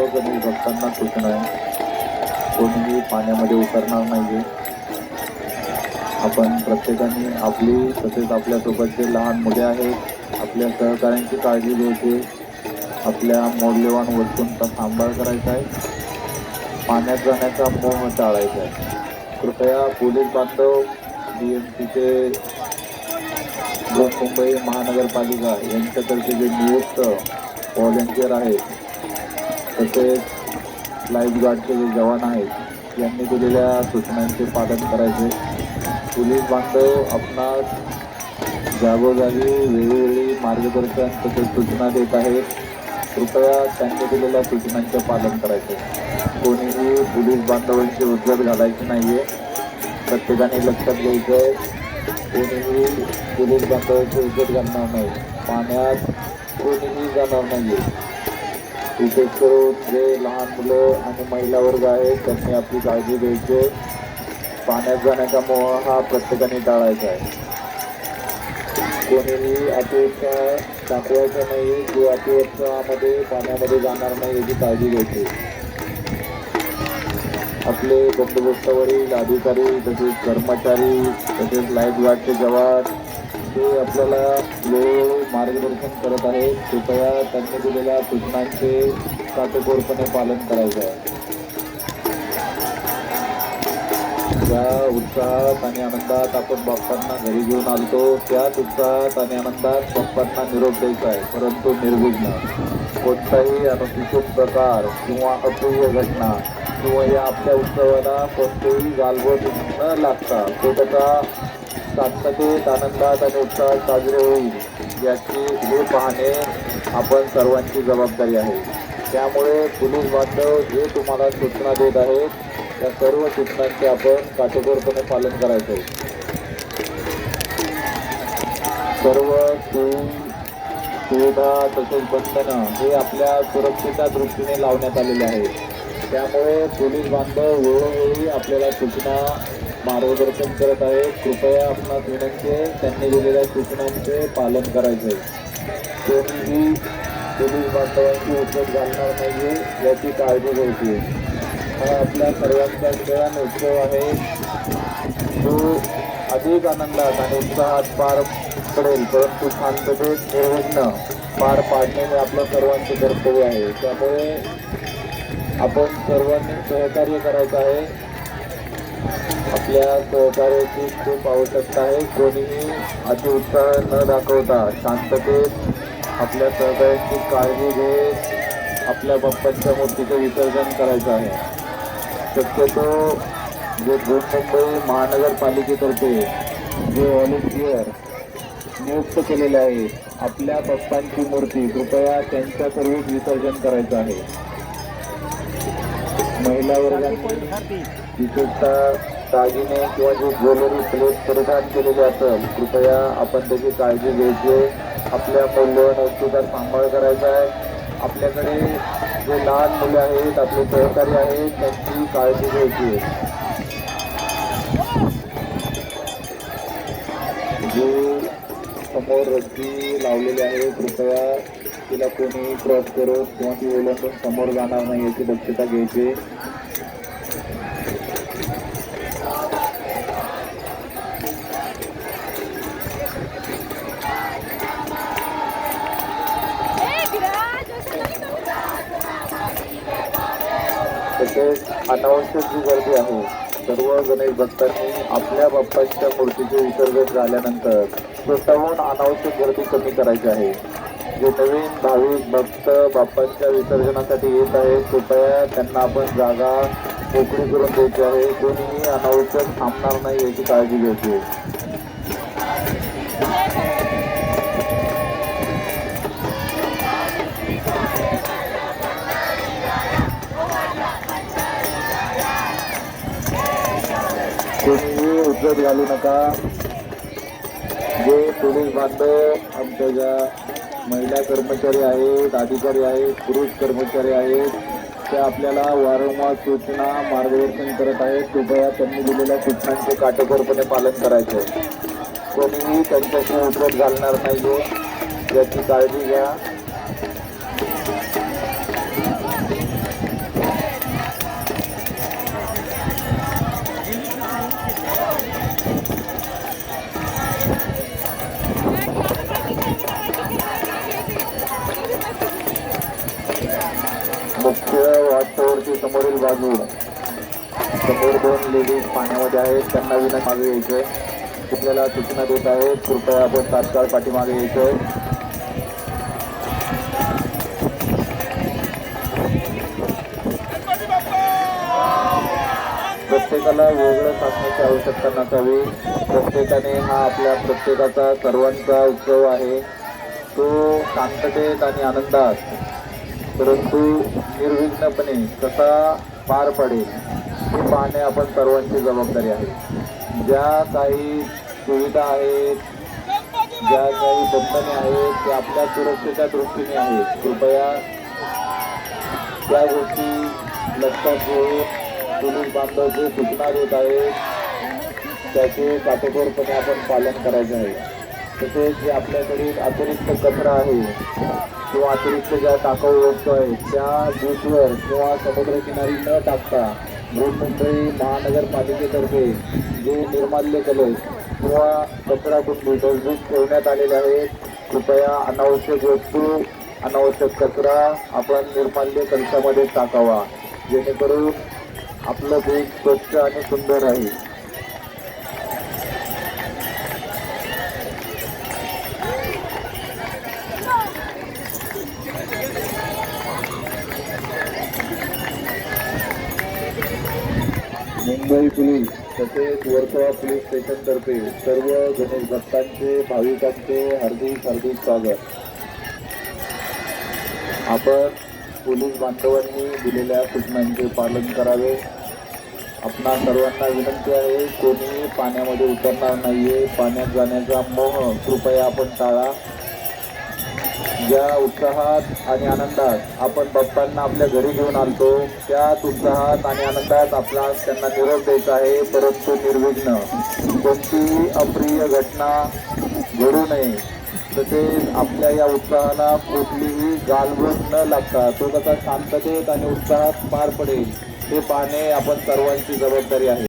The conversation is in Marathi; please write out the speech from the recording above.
गणेश भक्तांना सूचना आहे, कोणीही पाण्यामध्ये उतरणार नाहीये. आपण प्रत्येकाने आपली तसेच आपल्यासोबत जे लहान मुले आहेत आपल्या सहकाऱ्यांची काळजी घ्यायची, आपल्या मौल्यवान वस्तूंचा सांभाळ करायचा आहे, पाण्यात जाण्याचा मोह टाळायचा आहे. कृपया पोलीस बांधव, BMCचे मुंबई महानगरपालिका यांच्यातर्फे जे नियुक्त व्हॉलेंटियर आहेत तसेच लाईफगार्डचे जे जवान आहेत यांनी दिलेल्या सूचनांचे पालन करायचे. पोलीस बांधव आपणास जागोजागी वेळोवेळी मार्गदर्शन तसेच सूचना देत आहेत. कृपया त्यांनी दिलेल्या सूचनांचे पालन करायचे. कोणीही पोलीस बांधवांची उद्धट घालायची नाहीये. प्रत्येकाने लक्षात घ्यायचं आहे, कोणीही पोलीस बांधवांची उद्धट घालणार नाही, पाण्यात कोणीही जाणार नाहीये. विशेष करून जे लहान मुलं आणि महिला वर्ग आहेत त्यांनी आपली काळजी घ्यायची. पाण्यात जाण्याचा मोह हा प्रत्येकाने टाळायचा आहे. कोणीही अतिउत्साह दाखवायचा नाही किंवा अतिउत्साहामध्ये पाण्यामध्ये जाणार नाही याची काळजी घ्यायची. आपले बंदोबस्तावरील अधिकारी तसेच कर्मचारी तसेच लाईफगार्डचे जवान हे आपल्याला वेळोवेळी मार्गदर्शन करत आहेत. कृपया त्यांनी दिलेल्या सूचनांचे काटेकोरपणे पालन करायचे आहे. ज्या उत्साहात आणि आनंदात आपण बाप्पांना घरी घेऊन आलतो त्याच उत्साहात आणि आनंदात बाप्पांना निरोप द्यायचा आहे, परंतु निर्विघ्न. कोणताही अनुचित प्रकार किंवा अप्रिय घटना किंवा या आपल्या उत्सवाला कोणतेही गालबोट न लागता तो त्याचा शांततेत आनंदात आणि उत्साहात साजरे होईल याची हे पाहणे आपण सर्वांची जबाबदारी आहे. त्यामुळे पोलीस बांधव जे तुम्हाला सूचना देत आहेत त्या सर्व सूचनांचे आपण काटेकोरपणे पालन करायचे. सर्व सुविधा तसेच बंधनं हे आपल्या सुरक्षेच्या दृष्टीने लावण्यात आलेले आहेत. त्यामुळे पोलीस बांधव वेळोवेळी आपल्याला सूचना मार्गदर्शन करत आहेत. कृपया आपणास विनंती आहे त्यांनी दिलेल्या सूचनांचे पालन करायचे. कोणीही पोलीस बांधवांची उद्धट घालणार नाहीये याची काळजी घ्यायची. हा आपल्या सर्वांचा सण उत्सव आहे जो अधिक आनंदात आणि उत्साहात पार पडेल, परंतु शांततेत निर्विघ्न पार पाडणे हे आपल्या सर्वांचे कर्तव्य आहे. त्यामुळे आपण सर्वांनी सहकार्य करायचं आहे. आपल्या सहकार्याची खूप आवश्यकता आहे. कोणीही अतिउत्साह न दाखवता शांततेत आपल्या सहकार्यांची काळजी घेत आपल्या बाप्पांच्या मूर्तीचे विसर्जन करायचं आहे. शक्यतो जे मुंबई महानगरपालिकेतर्फे जे व्हॉलेंटियर नियुक्त केलेले आहेत आपल्या बाप्पांची मूर्ती कृपया त्यांच्या सर्वच विसर्जन करायचं आहे. महिला वर्गांनी विशेषतः दागिने किंवा जे ज्वेलरी प्लेट परिधान केलेले असेल कृपया आपण त्याची काळजी घ्यायची. आपल्या मौल्यवान वस्तूचा सांभाळ करायचा आहे. आपल्याकडे जे लहान मुले आहेत आपले सहकारी आहेत त्यांची काळजी घ्यायची. जे समोर रस्ती लावलेली आहे कृपया तिला कोणी क्रॉस करून किंवा ती ओलांडून समोर जाणार नाही याची दक्षता घ्यायची. तसेच अनावश्यक जी गर्दी आहे सर्व गणेश भक्तांनी आपल्या बाप्पांच्या मूर्तीचे विसर्जन झाल्यानंतर स्वतःहून अनावश्यक गर्दी कमी करायची आहे. जे नवीन भाविक भक्त बाप्पांच्या विसर्जनासाठी येत आहेत कृपया त्यांना आपण जागा मोकळी करून द्यायची आहे. कोणीही अनावश्यक थांबणार नाही याची काळजी घ्यायची. कोणीही उद्धट घालू नका. जे पोलीस बांधव आमच्या ज्या महिला कर्मचारी आहेत, अधिकारी आहेत, पुरुष कर्मचारी आहेत ते आपल्याला वारंवार सूचना मार्गदर्शन करत आहेत. कृपया त्यांनी दिलेल्या सूचनांचे काटेकोरपणे पालन करायचे. कोणीही त्यांच्याशी उद्धट घालणार नाहीये याची काळजी घ्या. पाण्याची समोरील बाजू समोर 2 लेडीज पाण्यामध्ये आहेत, त्यांना विनंती मागे यायचंय. आपल्याला सूचना देत आहेत, कृपया आपण तात्काळ पाठीमागे यायचंय. प्रत्येकाला वेगळं सांगण्याची आवश्यकता नसावी. प्रत्येकाने हा आपल्या प्रत्येकाचा सर्वांचा उत्सव आहे, तो शांततेत आणि आनंदात परंतु निर्विघ्नपणे कसा पार पडेल हे पाहणे आपण सर्वांची जबाबदारी आहे. ज्या काही सुविधा आहेत, ज्या काही बंधने आहेत ते आपल्या सुरक्षेच्या दृष्टीने आहेत. कृपया त्या गोष्टी लक्षात घेऊन पोलीस बांधव जे सूचना देत आहेत त्याचे काटेकोरपणे आपण पालन करायचे आहे. तसेच जे आपल्याकडे अतिरिक्त कचरा आहे किंवा अतिरिक्त ज्या टाकाऊ वस्तू आहेत त्या बीचवर किंवा समुद्रकिनारी न टाकता बृहन्मुंबई महानगरपालिकेतर्फे जे निर्माल्य कलश किंवा कचरा कुंडी डस्टबिन ठेवण्यात आलेले आहेत. कृपया अनावश्यक वस्तू अनावश्यक कचरा आपण निर्माल्य कलशामध्ये टाकावा, जेणेकरून आपलं बीच स्वच्छ आणि सुंदर राहील. मुंबई पोलीस तसेच वर्सोवा पोलीस स्टेशनतर्फे सर्व गणेश भक्तांचे भाविकांचे हार्दिक स्वागत. आपण पोलीस बांधवांनी दिलेल्या सूचनांचे पालन करावे. आपणा सर्वांना विनंती आहे, कोणीही पाण्यामध्ये उतरणार नाहीये. पाण्यात जाण्याचा मोह कृपया आपण टाळा. ज्या उत्साहात आणि आनंदात आपण बाप्पांना आपल्या घरी घेऊन आलतो त्याच उत्साहात आणि आनंदात आपला त्यांना निरोप द्यायचा आहे, परंतु निर्विघ्न. कोणतीही अप्रिय घटना घडू नये. तसेच आपल्या या उत्साहाला कुठलीही गालबोट न लागता तो कसा शांततेत आणि उत्साहात पार पडेल हे पाहणे आपण सर्वांची जबाबदारी आहे.